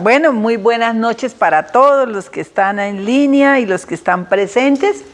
Bueno, muy buenas noches para todos los que están en línea y los que están presentes.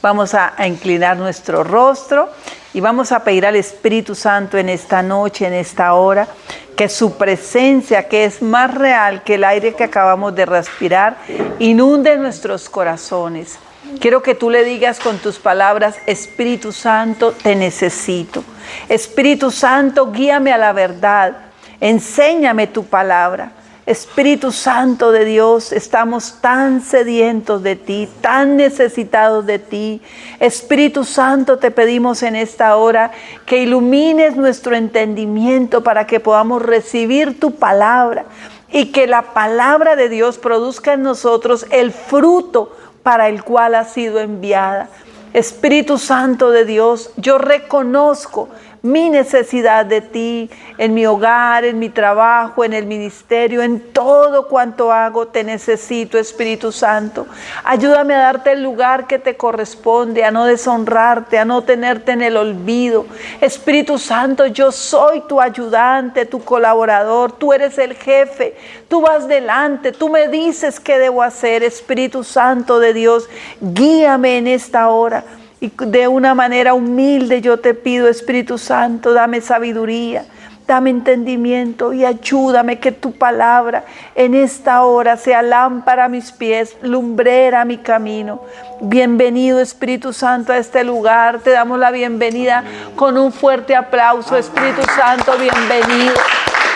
Vamos a inclinar nuestro rostro y vamos a pedir al Espíritu Santo en esta noche, en esta hora, que su presencia, que es más real que el aire que acabamos de respirar, inunde nuestros corazones. Quiero que tú le digas con tus palabras: Espíritu Santo, te necesito. Espíritu Santo, guíame a la verdad. Enséñame tu palabra. Espíritu Santo de Dios, estamos tan sedientos de ti, tan necesitados de ti. Espíritu Santo, te pedimos en esta hora que ilumines nuestro entendimiento para que podamos recibir tu palabra y que la palabra de Dios produzca en nosotros el fruto para el cual ha sido enviada. Espíritu Santo de Dios, yo reconozco mi necesidad de ti, en mi hogar, en mi trabajo, en el ministerio, en todo cuanto hago, te necesito, Espíritu Santo. Ayúdame a darte el lugar que te corresponde, a no deshonrarte, a no tenerte en el olvido. Espíritu Santo, yo soy tu ayudante, tu colaborador, tú eres el jefe, tú vas delante, tú me dices qué debo hacer. Espíritu Santo de Dios, guíame en esta hora. Y de una manera humilde yo te pido, Espíritu Santo, dame sabiduría, dame entendimiento y ayúdame que tu palabra en esta hora sea lámpara a mis pies, lumbrera a mi camino. Bienvenido, Espíritu Santo, a este lugar. Te damos la bienvenida con un fuerte aplauso. Espíritu Santo, bienvenido.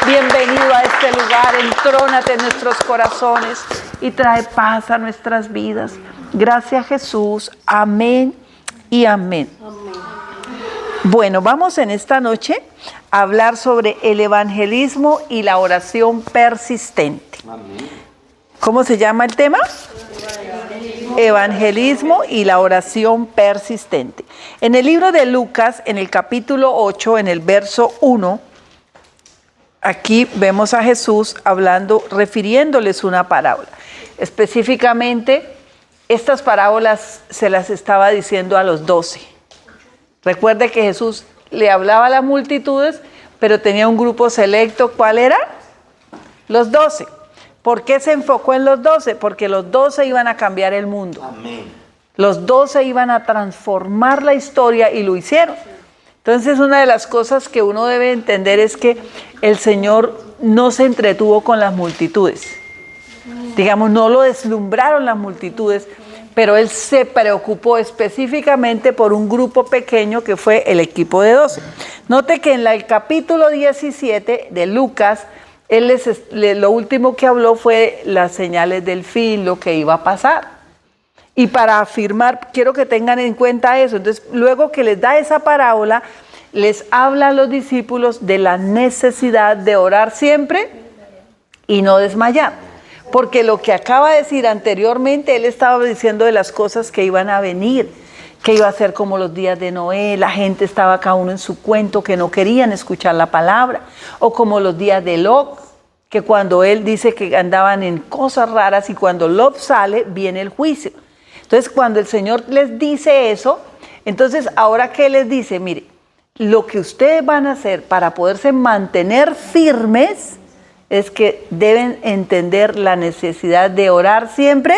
Bienvenido a este lugar. Entrónate en nuestros corazones y trae paz a nuestras vidas. Gracias, Jesús. Amén. Y amén. Amén. Bueno, vamos en esta noche a hablar sobre el evangelismo y la oración persistente. Amén. ¿Cómo se llama el tema? Evangelismo y la oración persistente. En el libro de Lucas, en el capítulo 8, en el verso 1, aquí vemos a Jesús hablando, refiriéndoles una parábola. Específicamente, estas parábolas se las estaba diciendo a los 12. Recuerde que Jesús le hablaba a las multitudes, pero tenía un grupo selecto. ¿Cuál era? Los 12. ¿Por qué se enfocó en los 12? Porque los 12 iban a cambiar el mundo. Amén. Los 12 iban a transformar la historia y lo hicieron. Entonces, una de las cosas que uno debe entender es que el Señor no se entretuvo con las multitudes. Digamos, no lo deslumbraron las multitudes, pero él se preocupó específicamente por un grupo pequeño que fue el equipo de 12. Note que en el capítulo 17 de Lucas, lo último que habló fue las señales del fin, lo que iba a pasar. Y para afirmar, quiero que tengan en cuenta eso. Entonces, luego que les da esa parábola, les habla a los discípulos de la necesidad de orar siempre y no desmayar. Porque lo que acaba de decir anteriormente, él estaba diciendo de las cosas que iban a venir, que iba a ser como los días de Noé, la gente estaba cada uno en su cuento, que no querían escuchar la palabra, o como los días de Lot, que cuando él dice que andaban en cosas raras y cuando Lot sale, viene el juicio. Entonces, cuando el Señor les dice eso, entonces, ¿ahora qué les dice? Mire, lo que ustedes van a hacer para poderse mantener firmes es que deben entender la necesidad de orar siempre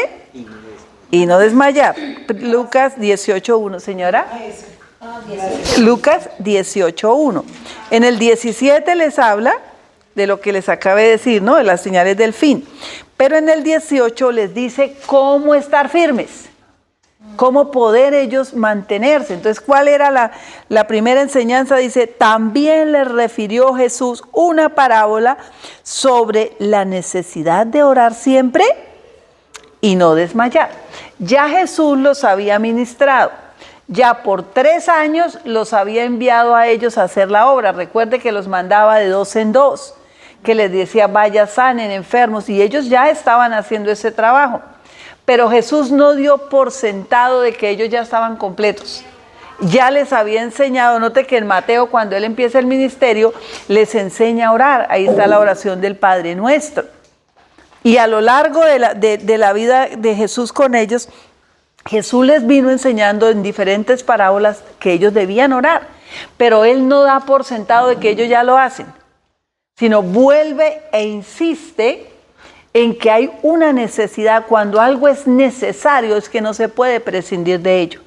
y no desmayar. Lucas 18:1, señora. Lucas 18:1. En el 17 les habla de lo que les acabé de decir, ¿no? De las señales del fin. Pero en el 18 les dice cómo estar firmes, cómo poder ellos mantenerse. Entonces, ¿cuál era la primera enseñanza? Dice, también les refirió Jesús una parábola sobre la necesidad de orar siempre y no desmayar. Ya Jesús los había ministrado. Ya por 3 años los había enviado a ellos a hacer la obra. Recuerde que los mandaba de 2 en 2, que les decía, vaya, sanen enfermos, y ellos ya estaban haciendo ese trabajo. Pero Jesús no dio por sentado de que ellos ya estaban completos. Ya les había enseñado. Note que en Mateo, cuando él empieza el ministerio, les enseña a orar. Ahí está la oración del Padre Nuestro. Y a lo largo de la vida de Jesús con ellos, Jesús les vino enseñando en diferentes parábolas que ellos debían orar. Pero él no da por sentado de que ellos ya lo hacen, sino vuelve e insiste en que hay una necesidad. Cuando algo es necesario es que no se puede prescindir de ello,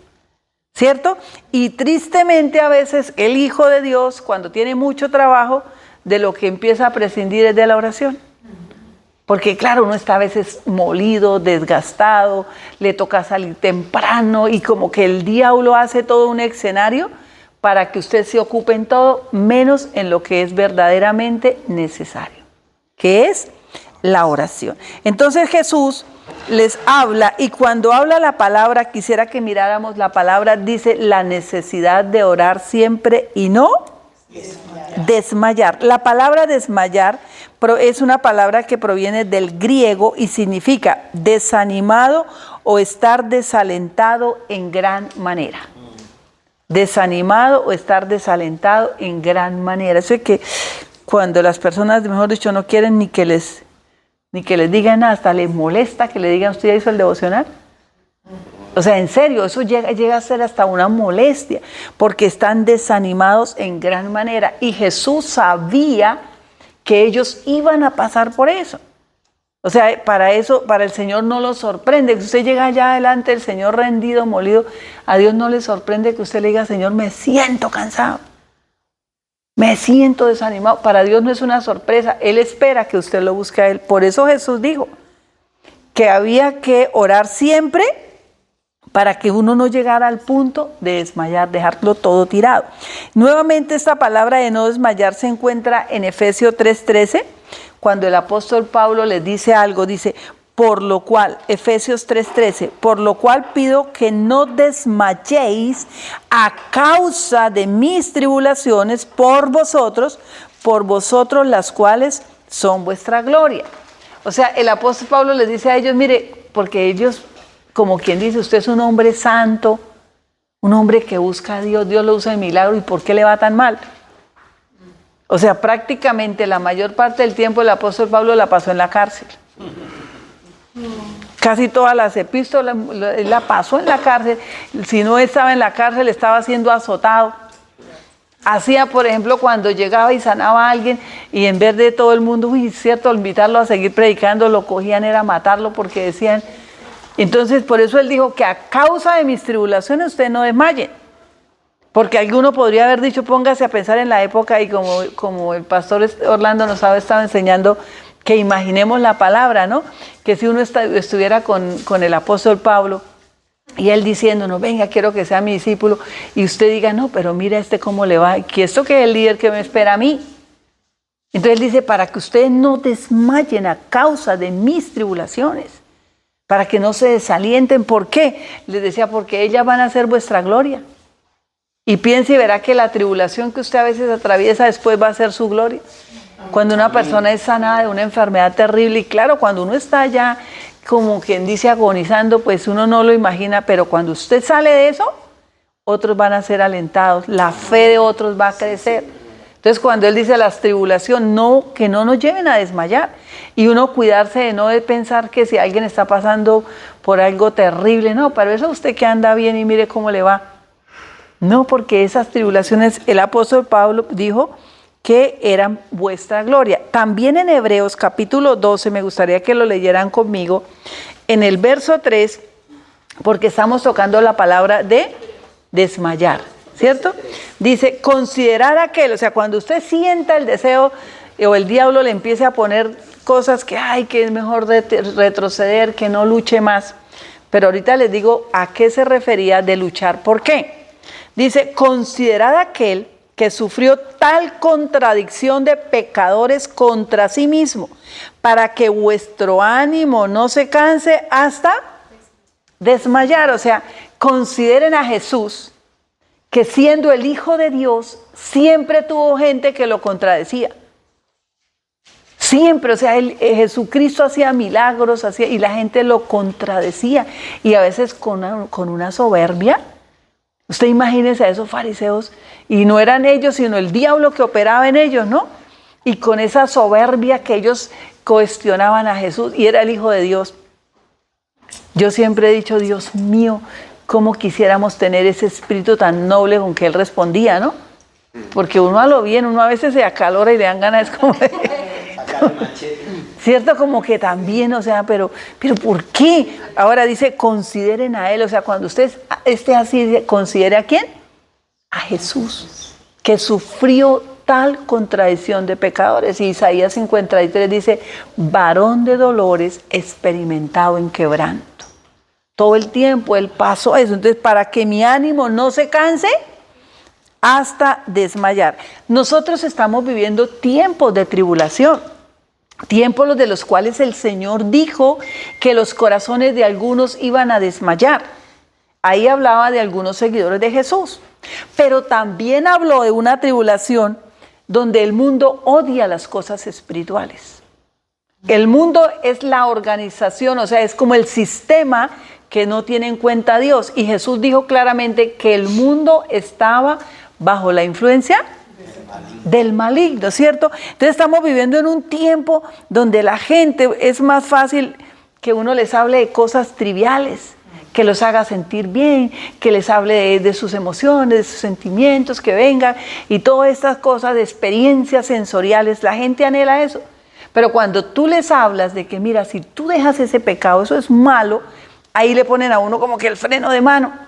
¿cierto? Y tristemente a veces el Hijo de Dios, cuando tiene mucho trabajo, de lo que empieza a prescindir es de la oración. Porque claro, uno está a veces molido, desgastado, le toca salir temprano y como que el diablo hace todo un escenario para que usted se ocupe en todo, menos en lo que es verdaderamente necesario, que es la oración. Entonces Jesús les habla, y cuando habla la palabra, quisiera que miráramos la palabra, dice la necesidad de orar siempre y no desmayar. La palabra desmayar es una palabra que proviene del griego y significa desanimado o estar desalentado en gran manera. Desanimado o estar desalentado en gran manera. Eso es que cuando las personas, mejor dicho, no quieren ni que les digan nada, hasta les molesta que le digan, ¿usted ya hizo el devocional? O sea, en serio, eso llega a ser hasta una molestia, porque están desanimados en gran manera. Y Jesús sabía que ellos iban a pasar por eso. O sea, para el Señor no lo sorprende. Que usted llega allá adelante, el Señor rendido, molido, a Dios no le sorprende que usted le diga, Señor, me siento cansado, me siento desanimado. Para Dios no es una sorpresa, Él espera que usted lo busque a Él. Por eso Jesús dijo que había que orar siempre, para que uno no llegara al punto de desmayar, dejarlo todo tirado. Nuevamente esta palabra de no desmayar se encuentra en Efesios 3:13, cuando el apóstol Pablo les dice algo, dice, por lo cual, Efesios 3:13, por lo cual pido que no desmayéis a causa de mis tribulaciones por vosotros las cuales son vuestra gloria. O sea, el apóstol Pablo les dice a ellos, mire, porque ellos, como quien dice, usted es un hombre santo, un hombre que busca a Dios, Dios lo usa de milagro, ¿y por qué le va tan mal? O sea, prácticamente la mayor parte del tiempo el apóstol Pablo la pasó en la cárcel. Casi todas las epístolas la pasó en la cárcel. Si no estaba en la cárcel, estaba siendo azotado. Hacía, por ejemplo, cuando llegaba y sanaba a alguien, y en vez de todo el mundo, cierto, invitarlo a seguir predicando, lo cogían era matarlo, porque decían. Entonces, por eso él dijo que a causa de mis tribulaciones ustedes no desmayen. Porque alguno podría haber dicho, póngase a pensar en la época, y como el pastor Orlando nos estaba enseñando, que imaginemos la palabra, ¿no? Que si uno estuviera con el apóstol Pablo, y él diciéndonos, venga, quiero que sea mi discípulo, y usted diga, no, pero mira cómo le va, que esto que es el líder que me espera a mí. Entonces él dice, para que ustedes no desmayen a causa de mis tribulaciones, para que no se desalienten. ¿Por qué? Les decía, porque ellas van a ser vuestra gloria. Y piense y verá que la tribulación que usted a veces atraviesa después va a ser su gloria. Cuando una persona es sanada de una enfermedad terrible, y claro, cuando uno está ya, como quien dice, agonizando, pues uno no lo imagina, pero cuando usted sale de eso, otros van a ser alentados, la fe de otros va a crecer. Entonces, cuando él dice las tribulaciones, que no nos lleven a desmayar, y uno cuidarse de no pensar que si alguien está pasando por algo terrible, no, pero eso usted que anda bien y mire cómo le va. No, porque esas tribulaciones, el apóstol Pablo dijo que eran vuestra gloria. También en Hebreos capítulo 12, me gustaría que lo leyeran conmigo, en el verso 3, porque estamos tocando la palabra de desmayar, ¿cierto? Dice, considerar aquel, o sea, cuando usted sienta el deseo o el diablo le empiece a poner cosas que es mejor retroceder, que no luche más. Pero ahorita les digo a qué se refería de luchar. ¿Por qué? Dice, considerad aquel que sufrió tal contradicción de pecadores contra sí mismo, para que vuestro ánimo no se canse hasta desmayar. O sea, consideren a Jesús, que siendo el Hijo de Dios, siempre tuvo gente que lo contradecía. Siempre, o sea, Jesucristo hacía milagros, y la gente lo contradecía. Y a veces con una soberbia. Usted imagínese a esos fariseos, y no eran ellos, sino el diablo que operaba en ellos, ¿no? Y con esa soberbia que ellos cuestionaban a Jesús, y era el Hijo de Dios. Yo siempre he dicho, Dios mío, cómo quisiéramos tener ese espíritu tan noble con que él respondía, ¿no? Porque uno a lo bien, uno a veces se acalora y le dan ganas como de... ¿Cierto? Como que también, o sea, pero ¿por qué? Ahora dice, consideren a Él, o sea, cuando usted esté así, ¿considere a quién? A Jesús, que sufrió tal contradicción de pecadores. Y Isaías 53 dice, varón de dolores, experimentado en quebranto. Todo el tiempo Él pasó eso. Entonces, para que mi ánimo no se canse hasta desmayar. Nosotros estamos viviendo tiempos de tribulación, tiempos de los cuales el Señor dijo que los corazones de algunos iban a desmayar. Ahí hablaba de algunos seguidores de Jesús, pero también habló de una tribulación donde el mundo odia las cosas espirituales. El mundo es la organización, o sea, es como el sistema que no tiene en cuenta a Dios. Y Jesús dijo claramente que el mundo estaba bajo la influencia del maligno, ¿cierto? Entonces estamos viviendo en un tiempo donde la gente es más fácil que uno les hable de cosas triviales, que los haga sentir bien, que les hable de sus emociones, de sus sentimientos, que vengan y todas estas cosas de experiencias sensoriales. La gente anhela eso. Pero cuando tú les hablas de que, mira, si tú dejas ese pecado, eso es malo, ahí le ponen a uno como que el freno de mano.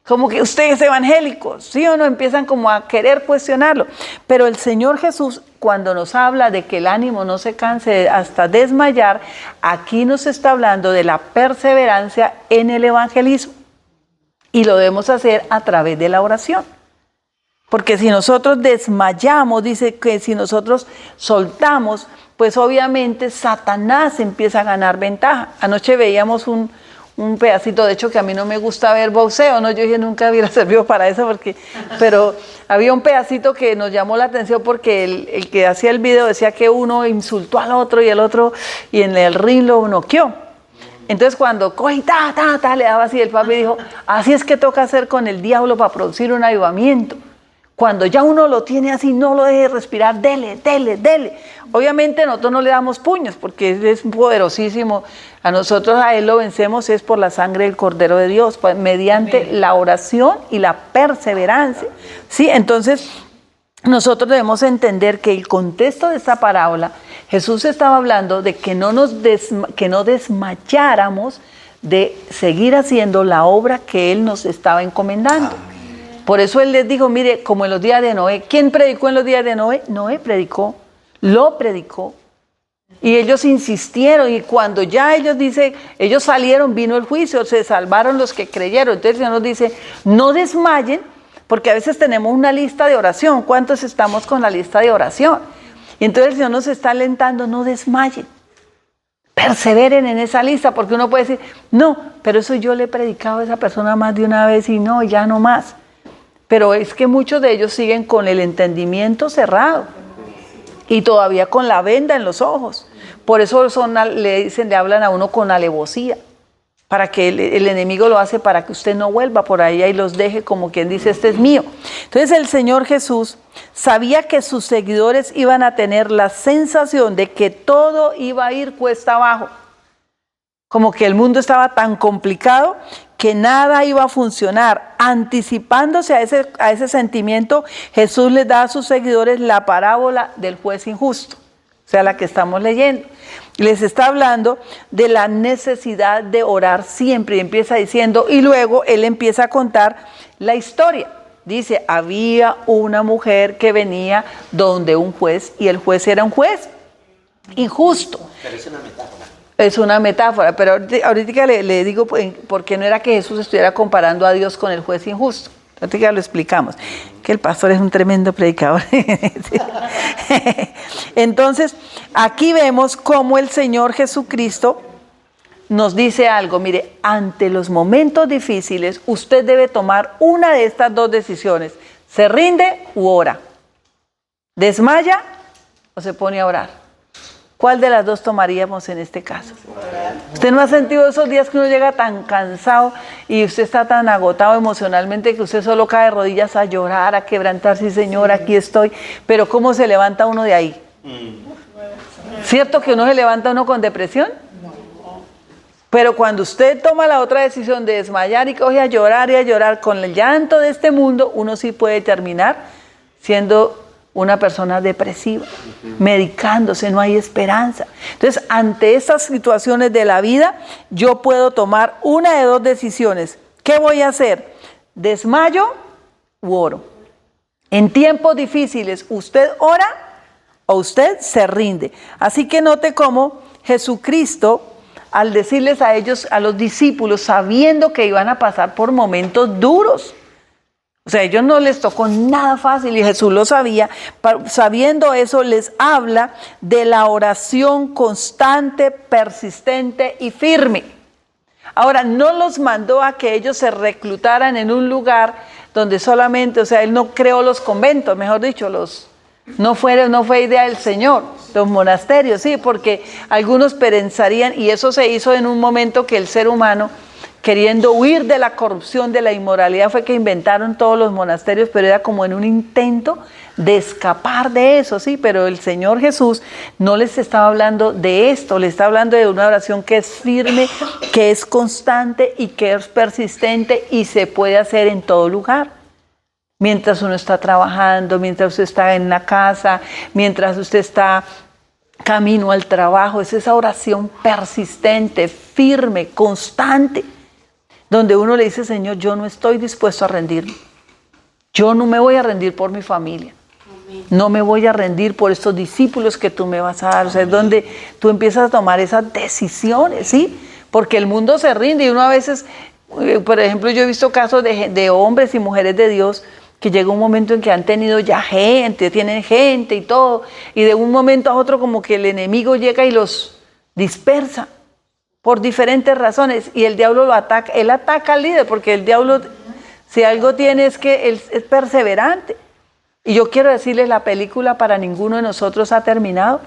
Como que usted es evangélico, ¿sí o no? Empiezan como a querer cuestionarlo. Pero el Señor Jesús, cuando nos habla de que el ánimo no se canse hasta desmayar, aquí nos está hablando de la perseverancia en el evangelismo. Y lo debemos hacer a través de la oración. Porque si nosotros desmayamos, dice que si nosotros soltamos, pues obviamente Satanás empieza a ganar ventaja. Anoche veíamos un pedacito, de hecho que a mí no me gusta ver boxeo, ¿no? Yo dije nunca hubiera servido para eso, pero había un pedacito que nos llamó la atención porque el que hacía el video decía que uno insultó al otro y el otro, y en el ring lo noqueó. Entonces cuando coge y le daba así, el papi dijo, así es que toca hacer con el diablo para producir un avivamiento. Cuando ya uno lo tiene así, no lo deje respirar, dele. Obviamente nosotros no le damos puños porque Él es poderosísimo. A nosotros a Él lo vencemos es por la sangre del Cordero de Dios, mediante la oración y la perseverancia. ¿Sí? Entonces, nosotros debemos entender que el contexto de esta parábola, Jesús estaba hablando de que no desmayáramos de seguir haciendo la obra que Él nos estaba encomendando. Por eso Él les dijo, mire, como en los días de Noé. ¿Quién predicó en los días de Noé? Noé predicó, lo predicó. Y ellos insistieron, y cuando ya ellos salieron, vino el juicio, se salvaron los que creyeron. Entonces el Señor nos dice, no desmayen, porque a veces tenemos una lista de oración. ¿Cuántos estamos con la lista de oración? Y entonces el Señor nos está alentando, no desmayen. Perseveren en esa lista, porque uno puede decir, no, pero eso yo le he predicado a esa persona más de una vez y no, ya no más. Pero es que muchos de ellos siguen con el entendimiento cerrado y todavía con la venda en los ojos. Por eso le hablan a uno con alevosía, para que el enemigo lo hace para que usted no vuelva por ahí y los deje como quien dice, este es mío. Entonces el Señor Jesús sabía que sus seguidores iban a tener la sensación de que todo iba a ir cuesta abajo, como que el mundo estaba tan complicado que nada iba a funcionar. Anticipándose a ese sentimiento, Jesús les da a sus seguidores la parábola del juez injusto, o sea, la que estamos leyendo. Les está hablando de la necesidad de orar siempre, y empieza diciendo, y luego Él empieza a contar la historia. Dice, había una mujer que venía donde un juez, y el juez era un juez injusto. Pero es una metáfora. Es una metáfora, pero ahorita le digo por qué no era que Jesús estuviera comparando a Dios con el juez injusto. Ahorita lo explicamos, que el pastor es un tremendo predicador. Entonces, aquí vemos cómo el Señor Jesucristo nos dice algo. Mire, ante los momentos difíciles, usted debe tomar una de estas dos decisiones. ¿Se rinde u ora? ¿Desmaya o se pone a orar? ¿Cuál de las dos tomaríamos en este caso? ¿Usted no ha sentido esos días que uno llega tan cansado y usted está tan agotado emocionalmente que usted solo cae de rodillas a llorar, a quebrantarse? Sí, Señor, aquí estoy. Pero ¿cómo se levanta uno de ahí? ¿Cierto que uno se levanta uno con depresión? Pero cuando usted toma la otra decisión de desmayar y coge a llorar con el llanto de este mundo, uno sí puede terminar siendo una persona depresiva, medicándose, no hay esperanza. Entonces, ante estas situaciones de la vida, yo puedo tomar una de dos decisiones. ¿Qué voy a hacer? ¿Desmayo u oro? En tiempos difíciles, ¿usted ora o usted se rinde? Así que note cómo Jesucristo, al decirles a ellos, a los discípulos, sabiendo que iban a pasar por momentos duros, o sea, a ellos no les tocó nada fácil y Jesús lo sabía. Sabiendo eso, les habla de la oración constante, persistente y firme. Ahora, no los mandó a que ellos se reclutaran en un lugar donde solamente, o sea, Él no creó los conventos, mejor dicho, no fue idea del Señor, los monasterios, sí, porque algunos pensarían, y eso se hizo en un momento que el ser humano, queriendo huir de la corrupción, de la inmoralidad, fue que inventaron todos los monasterios, pero era como en un intento de escapar de eso, sí, pero el Señor Jesús no les estaba hablando de esto, les está hablando de una oración que es firme, que es constante y que es persistente y se puede hacer en todo lugar. Mientras uno está trabajando, mientras usted está en la casa, mientras usted está camino al trabajo, es esa oración persistente, firme, constante, donde uno le dice, Señor, yo no estoy dispuesto a rendirme. Yo no me voy a rendir por mi familia. No me voy a rendir por estos discípulos que tú me vas a dar. O sea, es donde tú empiezas a tomar esas decisiones, ¿sí? Porque el mundo se rinde y uno a veces, por ejemplo, yo he visto casos de hombres y mujeres de Dios que llega un momento en que han tenido ya gente, tienen gente y todo, y de un momento a otro como que el enemigo llega y los dispersa por diferentes razones, y el diablo lo ataca, él ataca al líder, porque el diablo, si algo tiene es que él es perseverante. Y yo quiero decirles, la película para ninguno de nosotros ha terminado.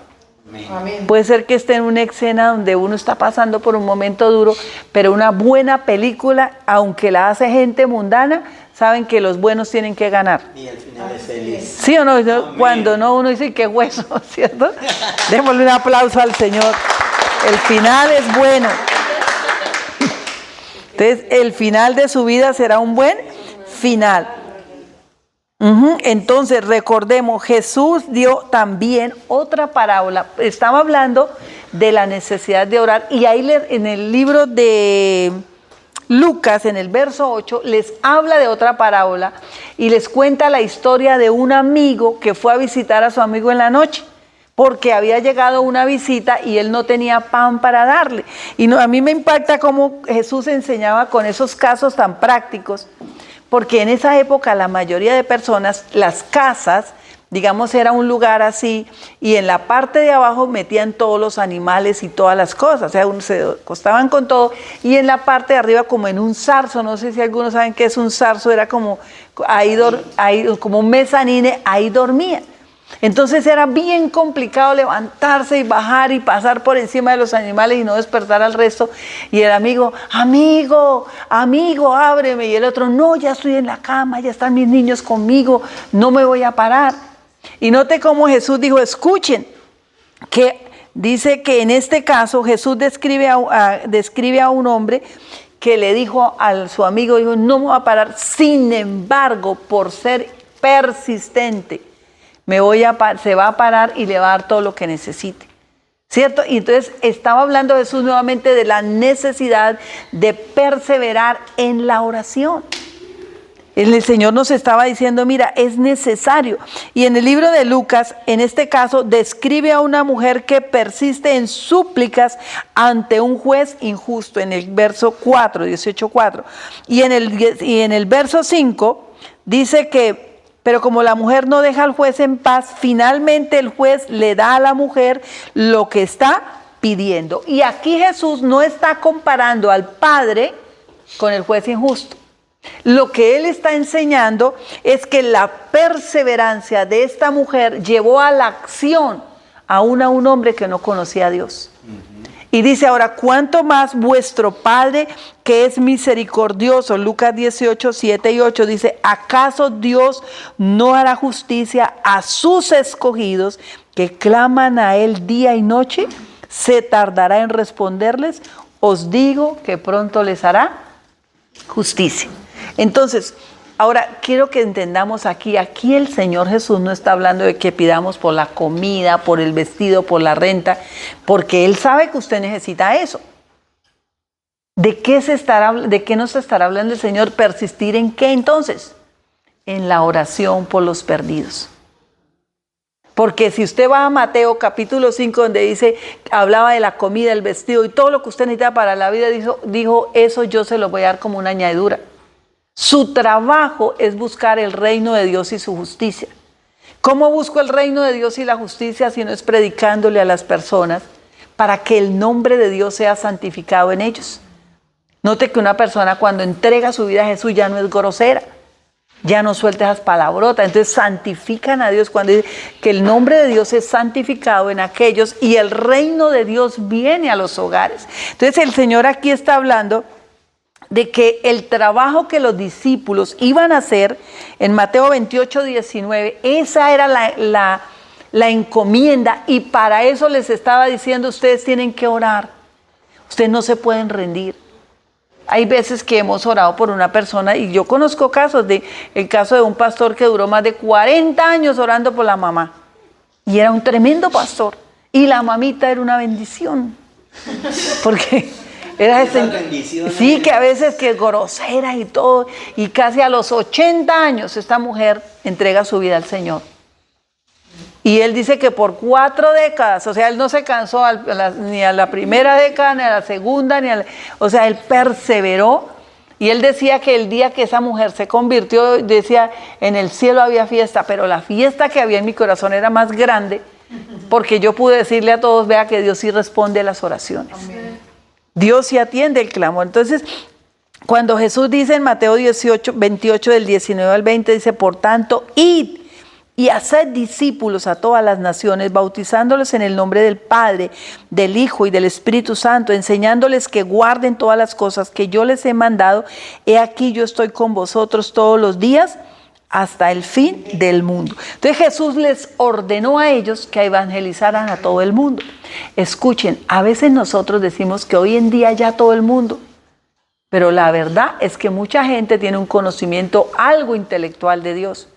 Amén. Puede ser que esté en una escena donde uno está pasando por un momento duro, pero una buena película, aunque la hace gente mundana, saben que los buenos tienen que ganar. Y el final es feliz. ¿Sí o no? Amén. Cuando no, uno dice, qué hueso, ¿cierto? Démosle un aplauso al Señor. El final es bueno. Entonces, el final de su vida será un buen final. Entonces, recordemos, Jesús dio también otra parábola. Estaba hablando de la necesidad de orar. Y ahí en el libro de Lucas, en el verso 8, les habla de otra parábola y les cuenta la historia de un amigo que fue a visitar a su amigo en la noche, porque había llegado una visita y él no tenía pan para darle. Y a mí me impacta cómo Jesús enseñaba con esos casos tan prácticos, porque en esa época la mayoría de personas, las casas, digamos, era un lugar así, y en la parte de abajo metían todos los animales y todas las cosas, o sea, se acostaban con todo, y en la parte de arriba como en un zarzo, no sé si algunos saben qué es un zarzo, era como, ahí como un mezanine, ahí dormían. Entonces era bien complicado levantarse y bajar y pasar por encima de los animales y no despertar al resto. Y el amigo, amigo, ábreme. Y el otro, no, ya estoy en la cama, ya están mis niños conmigo, no me voy a parar. Y note cómo Jesús dijo, escuchen, que dice que en este caso Jesús describe a un hombre que le dijo a su amigo, dijo, no me voy a parar, sin embargo, por ser persistente, se va a parar y le va a dar todo lo que necesite, ¿cierto? Y entonces estaba hablando Jesús nuevamente de la necesidad de perseverar en la oración. El Señor nos estaba diciendo, mira, es necesario. Y en el libro de Lucas, en este caso, describe a una mujer que persiste en súplicas ante un juez injusto, en el verso 4, 18:4. Y en el verso 5 dice que, pero como la mujer no deja al juez en paz, finalmente el juez le da a la mujer lo que está pidiendo. Y aquí Jesús no está comparando al padre con el juez injusto. Lo que él está enseñando es que la perseverancia de esta mujer llevó a la acción aún a un hombre que no conocía a Dios. Y dice ahora, ¿cuánto más vuestro Padre que es misericordioso? Lucas 18, 7 y 8 dice, ¿acaso Dios no hará justicia a sus escogidos que claman a Él día y noche? ¿Se tardará en responderles? Os digo que pronto les hará justicia. Entonces, Ahora, quiero que entendamos aquí el Señor Jesús no está hablando de que pidamos por la comida, por el vestido, por la renta, porque Él sabe que usted necesita eso. ¿De qué nos estará hablando el Señor? ¿Persistir en qué entonces? En la oración por los perdidos. Porque si usted va a Mateo capítulo 5, donde dice, hablaba de la comida, el vestido y todo lo que usted necesita para la vida, dijo, eso yo se lo voy a dar como una añadidura. Su trabajo es buscar el reino de Dios y su justicia. ¿Cómo busco el reino de Dios y la justicia si no es predicándole a las personas para que el nombre de Dios sea santificado en ellos? Note que una persona cuando entrega su vida a Jesús ya no es grosera, ya no suelta esas palabrotas. Entonces santifican a Dios cuando dice que el nombre de Dios es santificado en aquellos y el reino de Dios viene a los hogares. Entonces el Señor aquí está hablando de que el trabajo que los discípulos iban a hacer en Mateo 28, 19, esa era la encomienda, y para eso les estaba diciendo, ustedes tienen que orar, ustedes no se pueden rendir. Hay veces que hemos orado por una persona, y yo conozco el caso de un pastor que duró más de 40 años orando por la mamá, y era un tremendo pastor, y la mamita era una bendición, porque era sí, que a veces que grosera y todo, y casi a los 80 años esta mujer entrega su vida al Señor. Y él dice que por 4 décadas, o sea, él no se cansó ni a la primera década, ni a la segunda, o sea, él perseveró. Y él decía que el día que esa mujer se convirtió, decía, en el cielo había fiesta, pero la fiesta que había en mi corazón era más grande, porque yo pude decirle a todos, vea que Dios sí responde a las oraciones. Amén. Dios sí atiende el clamor. Entonces, cuando Jesús dice en Mateo 28 del 19 al 20, dice, por tanto, id y haced discípulos a todas las naciones, bautizándolos en el nombre del Padre, del Hijo y del Espíritu Santo, enseñándoles que guarden todas las cosas que yo les he mandado. He aquí yo estoy con vosotros todos los días hasta el fin del mundo. Entonces Jesús les ordenó a ellos que evangelizaran a todo el mundo. Escuchen, a veces nosotros decimos que hoy en día ya todo el mundo, pero la verdad es que mucha gente tiene un conocimiento algo intelectual de Dios.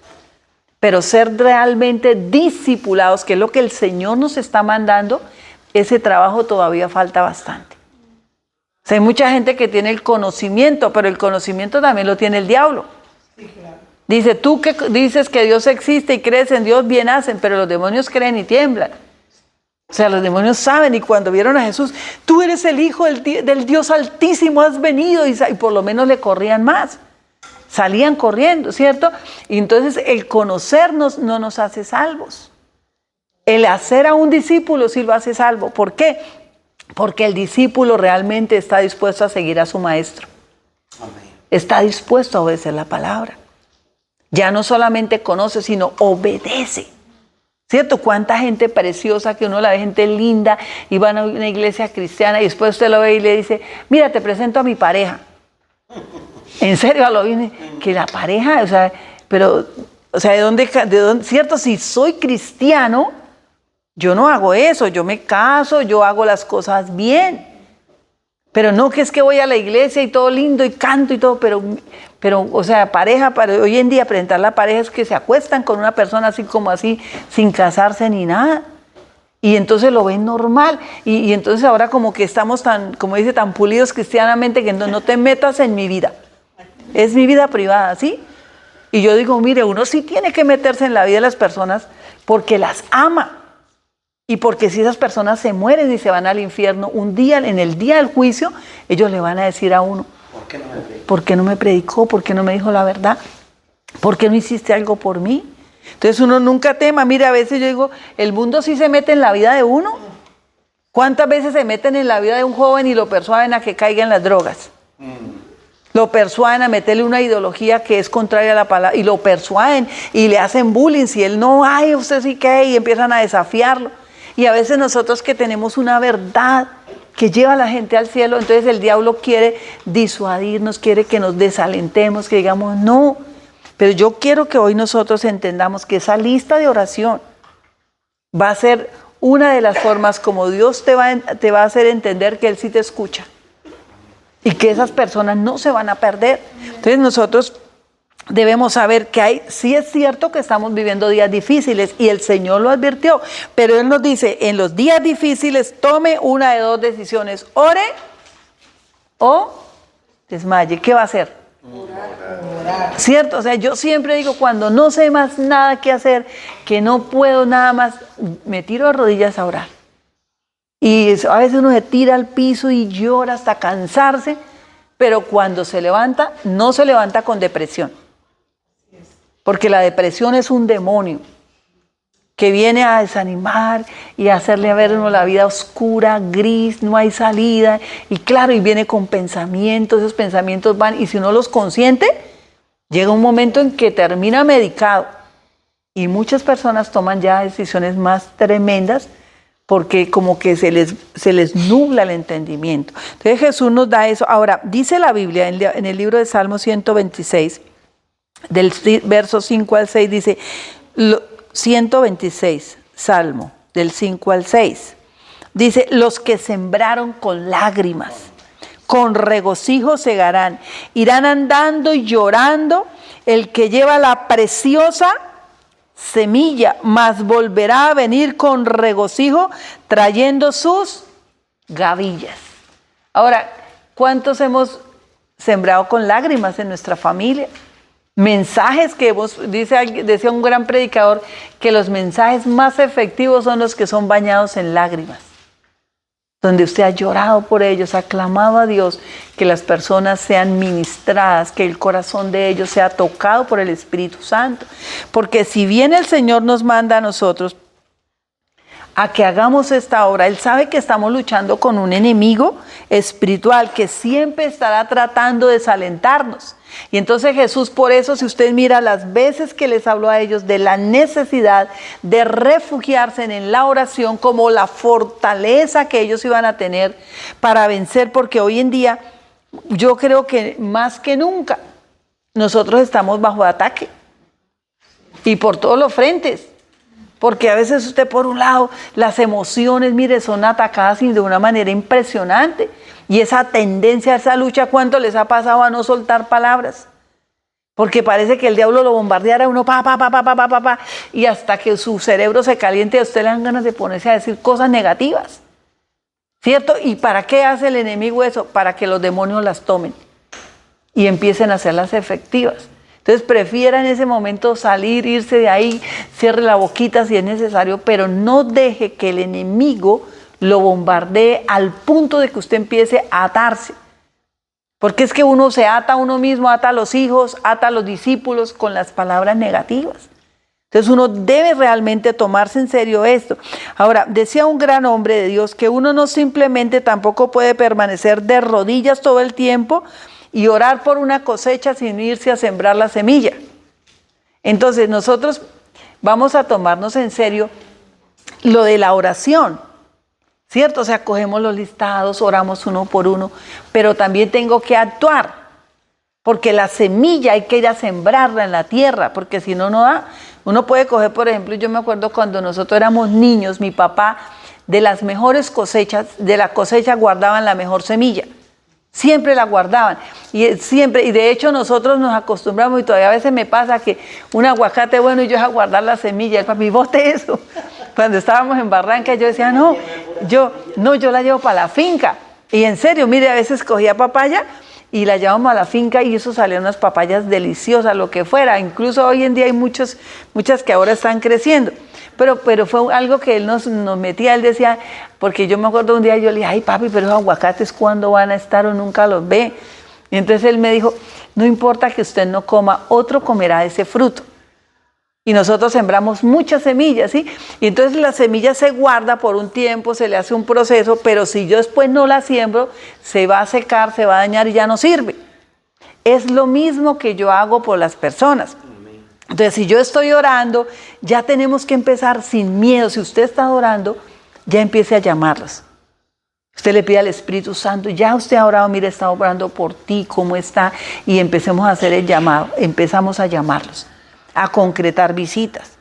Pero ser realmente discipulados, que es lo que el Señor nos está mandando, ese trabajo todavía falta bastante. O sea, hay mucha gente que tiene el conocimiento, pero el conocimiento también lo tiene el diablo. Sí, claro. Dice, tú que dices que Dios existe y crees en Dios, bien hacen, pero los demonios creen y tiemblan. O sea, los demonios saben, y cuando vieron a Jesús, tú eres el Hijo del Dios Altísimo, has venido, y por lo menos le corrían más. Salían corriendo, ¿cierto? Y entonces el conocernos no nos hace salvos. El hacer a un discípulo sí lo hace salvo. ¿Por qué? Porque el discípulo realmente está dispuesto a seguir a su maestro. Amén. Está dispuesto a obedecer la palabra. Ya no solamente conoce, sino obedece. ¿Cierto? Cuánta gente preciosa que uno la ve, gente linda, y van a una iglesia cristiana y después usted lo ve y le dice, mira, te presento a mi pareja. En serio, lo viene, que la pareja, o sea, pero, o sea, ¿de dónde, cierto? Si soy cristiano, yo no hago eso, yo me caso, yo hago las cosas bien. Pero no que es que voy a la iglesia y todo lindo y canto y todo, pero o sea, pareja, hoy en día presentar la pareja es que se acuestan con una persona así como así, sin casarse ni nada. Y entonces lo ven normal. Y entonces ahora como que estamos tan, como dice, tan pulidos cristianamente que no te metas en mi vida. Es mi vida privada, ¿sí? Y yo digo, mire, uno sí tiene que meterse en la vida de las personas porque las ama. Y porque si esas personas se mueren y se van al infierno, un día, en el día del juicio, ellos le van a decir a uno, ¿por qué no me predicó? ¿Por qué no me dijo la verdad? ¿Por qué no hiciste algo por mí? Entonces uno nunca tema. Mire, a veces yo digo, el mundo sí se mete en la vida de uno. ¿Cuántas veces se meten en la vida de un joven y lo persuaden a que caiga en las drogas? Lo persuaden a meterle una ideología que es contraria a la palabra, y lo persuaden y le hacen bullying. Si él no, ay, usted sí que, y empiezan a desafiarlo. Y a veces nosotros que tenemos una verdad que lleva a la gente al cielo, entonces el diablo quiere disuadirnos, quiere que nos desalentemos, que digamos no. Pero yo quiero que hoy nosotros entendamos que esa lista de oración va a ser una de las formas como Dios te va a hacer entender que Él sí te escucha y que esas personas no se van a perder. Entonces nosotros debemos saber que sí es cierto que estamos viviendo días difíciles y el Señor lo advirtió, pero Él nos dice, en los días difíciles tome una de dos decisiones, ore o desmaye. ¿Qué va a hacer? Orar. ¿Cierto? O sea, yo siempre digo, cuando no sé más nada que hacer, que no puedo nada más, me tiro de rodillas a orar. Y a veces uno se tira al piso y llora hasta cansarse, pero cuando se levanta, no se levanta con depresión. Porque la depresión es un demonio que viene a desanimar y a hacerle ver a uno la vida oscura, gris, no hay salida. Y claro, y viene con pensamientos, esos pensamientos van, y si uno los consiente, llega un momento en que termina medicado. Y muchas personas toman ya decisiones más tremendas porque como que se les nubla el entendimiento. Entonces Jesús nos da eso. Ahora, dice la Biblia en el libro de Salmo 126, del verso 5 al 6, dice, 126, Salmo, del 5 al 6, dice, los que sembraron con lágrimas, con regocijo segarán, irán andando y llorando, el que lleva la preciosa semilla, mas volverá a venir con regocijo, trayendo sus gavillas. Ahora, ¿cuántos hemos sembrado con lágrimas en nuestra familia? Mensajes que decía un gran predicador, que los mensajes más efectivos son los que son bañados en lágrimas, donde usted ha llorado por ellos, ha clamado a Dios, que las personas sean ministradas, que el corazón de ellos sea tocado por el Espíritu Santo. Porque si bien el Señor nos manda a nosotros a que hagamos esta obra, Él sabe que estamos luchando con un enemigo espiritual que siempre estará tratando de desalentarnos. Y entonces Jesús, por eso, si usted mira las veces que les habló a ellos de la necesidad de refugiarse en la oración como la fortaleza que ellos iban a tener para vencer, porque hoy en día yo creo que más que nunca nosotros estamos bajo ataque y por todos los frentes. Porque a veces usted, por un lado, las emociones, mire, son atacadas de una manera impresionante. Y esa tendencia, esa lucha, ¿cuánto les ha pasado a no soltar palabras? Porque parece que el diablo lo bombardeara a uno, y hasta que su cerebro se caliente, a usted le dan ganas de ponerse a decir cosas negativas. ¿Cierto? ¿Y para qué hace el enemigo eso? Para que los demonios las tomen y empiecen a hacerlas efectivas. Entonces prefiera en ese momento salir, irse de ahí, cierre la boquita si es necesario, pero no deje que el enemigo lo bombardee al punto de que usted empiece a atarse. Porque es que uno se ata a uno mismo, ata a los hijos, ata a los discípulos con las palabras negativas. Entonces uno debe realmente tomarse en serio esto. Ahora, decía un gran hombre de Dios que uno no simplemente tampoco puede permanecer de rodillas todo el tiempo y orar por una cosecha sin irse a sembrar la semilla. Entonces nosotros vamos a tomarnos en serio lo de la oración, ¿cierto? O sea, cogemos los listados, oramos uno por uno, pero también tengo que actuar, porque la semilla hay que ir a sembrarla en la tierra, porque si no, no da. Uno puede coger, por ejemplo, yo me acuerdo cuando nosotros éramos niños, mi papá, de las mejores cosechas, de la cosecha guardaban la mejor semilla. Siempre la guardaban, y de hecho nosotros nos acostumbramos, y todavía a veces me pasa que un aguacate bueno y yo a guardar la semilla, el papi, bote eso. Cuando estábamos en Barranca yo decía, yo la llevo para la finca, y en serio, mire, a veces cogía papaya y la llevamos a la finca y eso salían unas papayas deliciosas, lo que fuera. Incluso hoy en día hay muchas que ahora están creciendo. Pero fue algo que él nos metía, él decía, porque yo me acuerdo un día yo le dije, ay papi, pero esos aguacates ¿cuándo van a estar o nunca los ve? Y entonces él me dijo, no importa que usted no coma, otro comerá ese fruto. Y nosotros sembramos muchas semillas, ¿sí? Y entonces la semilla se guarda por un tiempo, se le hace un proceso, pero si yo después no la siembro, se va a secar, se va a dañar y ya no sirve. Es lo mismo que yo hago por las personas. Entonces, si yo estoy orando, ya tenemos que empezar sin miedo. Si usted está orando, ya empiece a llamarlos. Usted le pide al Espíritu Santo, ya usted ha orado, mire, está orando por ti, ¿cómo está? Y empecemos a hacer el llamado, empezamos a llamarlos, a concretar visitas.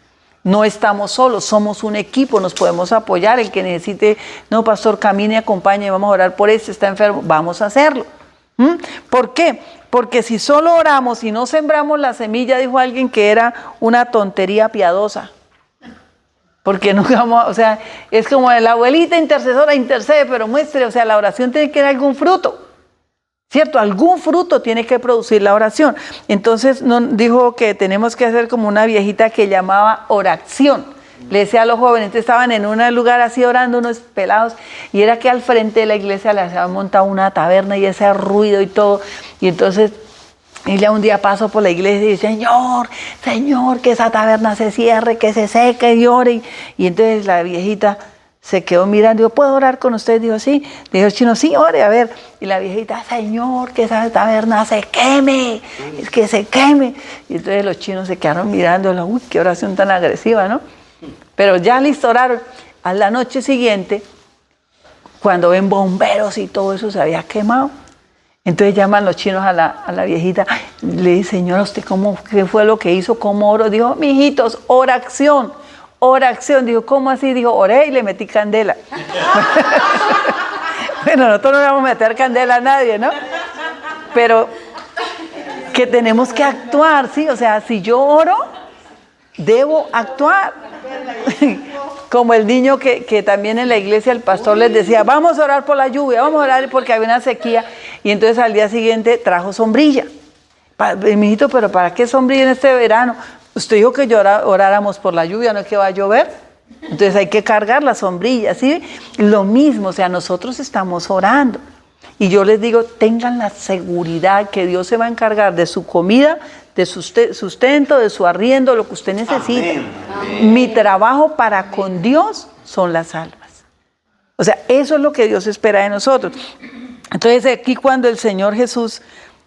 No estamos solos, somos un equipo, nos podemos apoyar. El que necesite, no, pastor, camine, acompañe, vamos a orar por este, está enfermo, vamos a hacerlo. ¿Por qué? Porque si solo oramos y no sembramos la semilla, dijo alguien que era una tontería piadosa. Porque nunca vamos, o sea, es como la abuelita intercesora intercede, pero muestre, o sea, la oración tiene que dar algún fruto. ¿Cierto? Algún fruto tiene que producir la oración. Entonces dijo que tenemos que hacer como una viejita que llamaba oración. Le decía a los jóvenes, entonces estaban en un lugar así orando unos pelados, y era que al frente de la iglesia les habían montado una taberna y ese ruido y todo. Y entonces ella un día pasó por la iglesia y dice, Señor, que esa taberna se cierre, que se seque y ore. Y entonces la viejita se quedó mirando, dijo, ¿puedo orar con usted? Dijo, sí. Dijo el chino, sí, ore, a ver. Y la viejita, Señor, que esa taberna se queme, es que se queme. Y entonces los chinos se quedaron mirándola, uy, qué oración tan agresiva, ¿no? Pero ya listo, oraron. A la noche siguiente, cuando ven bomberos y todo eso se había quemado, entonces llaman los chinos a la viejita, le dice, señora, ¿usted qué fue lo que hizo? ¿Cómo oró? Dijo, mijitos, oración. Dijo, ¿cómo así? Dijo, oré y le metí candela. Bueno, nosotros no le vamos a meter candela a nadie, ¿no? Pero que tenemos que actuar, ¿sí? O sea, si yo oro, debo actuar. Como el niño que también en la iglesia el pastor les decía, vamos a orar por la lluvia, vamos a orar porque había una sequía. Y entonces al día siguiente trajo sombrilla. Mijito, ¿pero para qué sombrilla en este verano? Usted dijo que oráramos por la lluvia, ¿no es que va a llover? Entonces hay que cargar la sombrilla, ¿sí? Lo mismo, o sea, nosotros estamos orando. Y yo les digo, tengan la seguridad que Dios se va a encargar de su comida, de su sustento, de su arriendo, lo que usted necesite. Amén. Mi trabajo para con Dios son las almas. O sea, eso es lo que Dios espera de nosotros. Entonces aquí cuando el Señor Jesús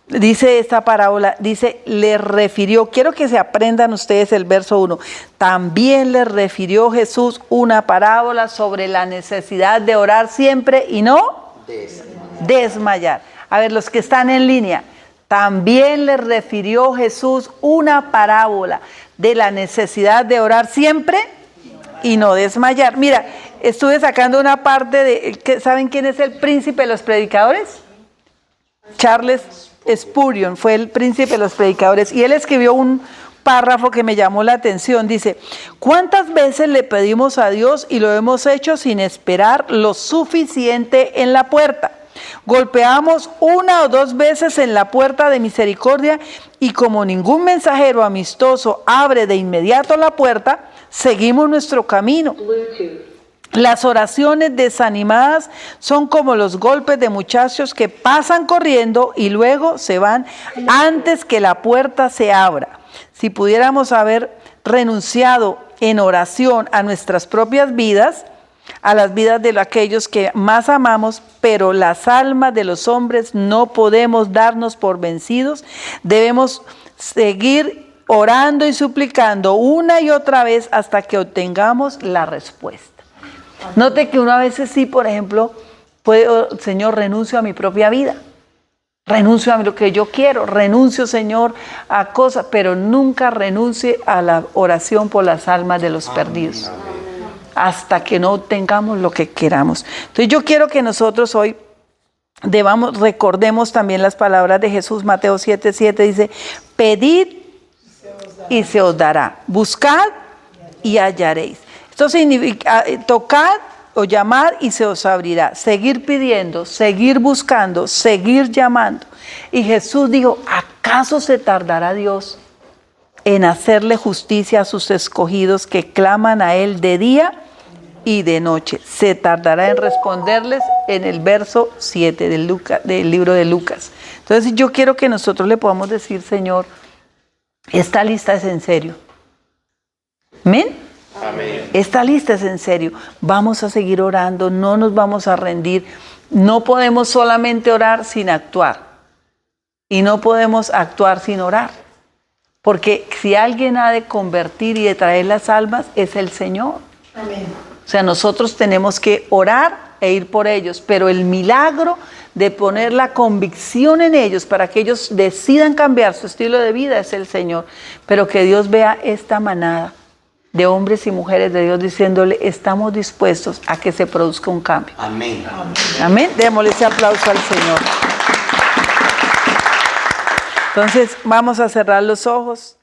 dice esta parábola, dice, le refirió, quiero que se aprendan ustedes el verso 1, también le refirió Jesús una parábola sobre la necesidad de orar siempre y no desmayar. A ver, los que están en línea, también le refirió Jesús una parábola de la necesidad de orar siempre y no desmayar. Mira, estuve sacando una parte de, ¿saben quién es el príncipe de los predicadores? Charles Spurgeon fue el príncipe de los predicadores y él escribió un párrafo que me llamó la atención. Dice, ¿cuántas veces le pedimos a Dios y lo hemos hecho sin esperar lo suficiente en la puerta? Golpeamos 1 o 2 veces en la puerta de misericordia y como ningún mensajero amistoso abre de inmediato la puerta, seguimos nuestro camino. Las oraciones desanimadas son como los golpes de muchachos que pasan corriendo y luego se van antes que la puerta se abra. Si pudiéramos haber renunciado en oración a nuestras propias vidas, a las vidas de aquellos que más amamos, pero las almas de los hombres no podemos darnos por vencidos, debemos seguir orando y suplicando una y otra vez hasta que obtengamos la respuesta. Note que uno a veces sí, por ejemplo, Señor, renuncio a mi propia vida, renuncio a lo que yo quiero, renuncio, Señor, a cosas, pero nunca renuncie a la oración por las almas de los perdidos, hasta que no obtengamos lo que queramos. Entonces yo quiero que nosotros hoy recordemos también las palabras de Jesús. Mateo 7:7 dice, pedid y se os dará, buscad y hallaréis. Esto significa tocar o llamar y se os abrirá. Seguir pidiendo, seguir buscando, seguir llamando. Y Jesús dijo, ¿acaso se tardará Dios en hacerle justicia a sus escogidos que claman a Él de día y de noche? Se tardará en responderles en el verso 7 del libro de Lucas. Entonces yo quiero que nosotros le podamos decir, Señor, esta lista es en serio. ¿Amén? Amén. Esta lista es en serio. Vamos a seguir orando, no nos vamos a rendir. No podemos solamente orar sin actuar. Y no podemos actuar sin orar. Porque si alguien ha de convertir y de traer las almas, es el Señor. Amén. O sea, nosotros tenemos que orar e ir por ellos. Pero el milagro de poner la convicción en ellos para que ellos decidan cambiar su estilo de vida es el Señor. Pero que Dios vea esta manada de hombres y mujeres de Dios diciéndole, estamos dispuestos a que se produzca un cambio. Amén. Amén. Démosle ese aplauso al Señor. Entonces vamos a cerrar los ojos.